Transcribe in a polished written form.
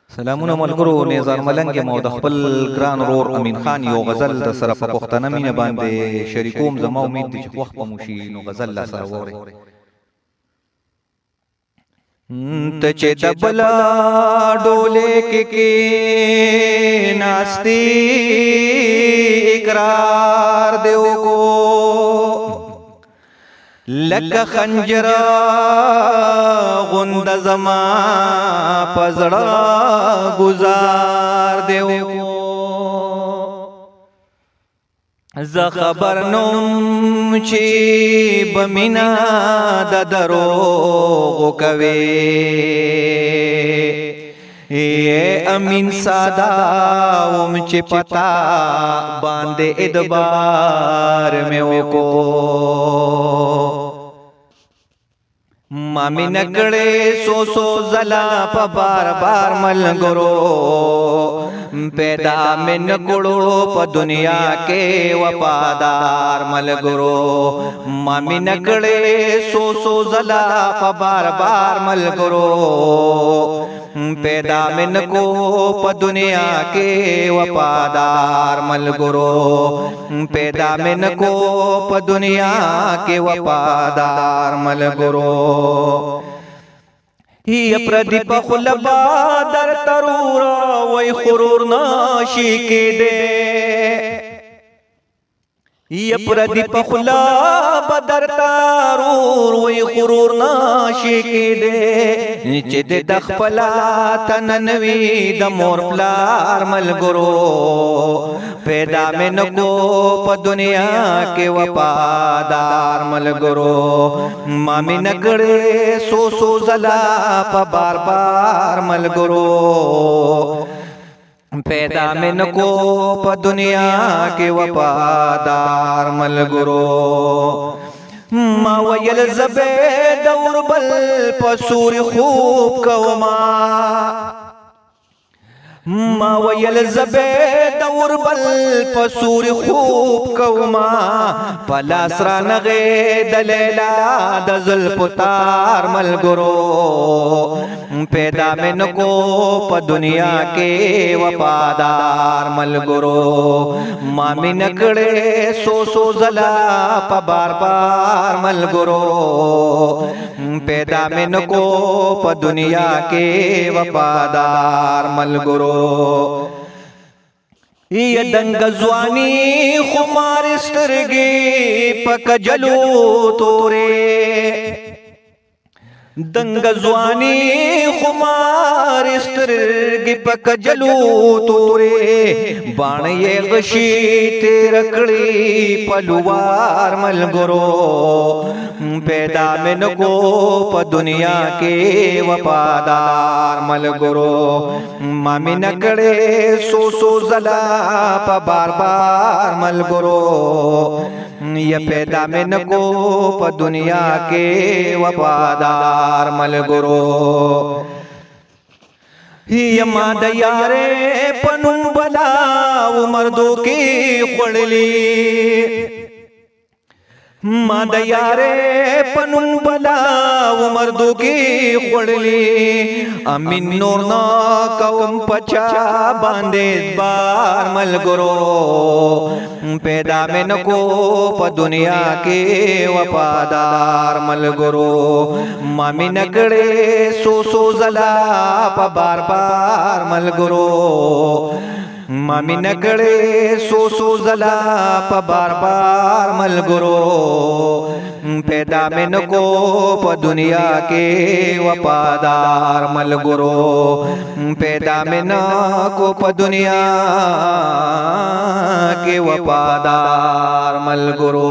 سلامونه ملګرو نظر ملنګ مو د خپل ګران رور امین خان یو غزل د سره په پښتنه مینه باندې شریکوم زما امید دي چې وخت مو شي نو غزل لا سره وره ته چې دبلا ډولې کې ناشتي اقرار دیو کو لک خنجر غند زما پزړه گزار دیو ز خبر نوم چې بمینا د دروغ کوي اے امین سادا اوم چې پتا باندې ادبار میں وکو مامی نکڑے سو سو زلا پا بار بار ملگرو پیدا میں نکڑو پا دنیا کے وفادار ملگرو مامی نکڑے سو سو زلا پا بار بار ملگرو پیدا میں نکو پا دنیا کے وفادار ملگرو پیدا میں نکو پا دنیا کے وفادار ملگرو یہ پردی پا خلبا در ترورا وی خرور ناشی کے دے یہ پردی پا خلبا در ترور وی خرور ناشی کے دے چی دے دخپلا تننوی دمور پلار ملگرو پیدا میں نکو پا دنیا کے وفادار ملگرو مامی نکڑے سو سو زلا پا بار بار ملگرو پیدا میں نکو پا دنیا کے وفادار ملگرو ما ویل زبے دور بل پسور خوب کوما ما ویل زبے دور بل پسور خوب کوما پلا سرا نغے دلیلا دزل پتار ملگرو پیدا میں نکو پا دنیا کے وفادار ملگرو مامی نکڑے سو سو زلا پا بار بار ملگرو پیدا میں نکو پا دنیا کے وفادار ملگرو یہ دنگ زوانی خمار استرگی پک جلو تورے دنگ زوانی خمار استرگی پک جلو تورے بان یہ غشی تیرکڑی پلوار ملگرو پیدا میں نکو پا دنیا کے وفادار ملگرو مامی نکڑے سو سو زلا پا بار بار ملگرو یہ پیدا میں نکو پا دنیا کے وفادار ملگرو یہ ماد یارے پنم بلا مردوں کی خڑلی ماد یارے پنم بلا مردوں کی خڑلی امین نور نا قوم پچا باندے بار ملگرو پیدا میں نکو پا دنیا کے وفادار ملگرو مامی نکڑے سو سو زلا پا بار بار ملگرو مامی نکڑے سو سو زلا پا بار بار ملگرو پیدا میں نکو پا دنیا کے وفادار ملگرو پیدا میں نکو پا دنیا کے وفادار ملگرو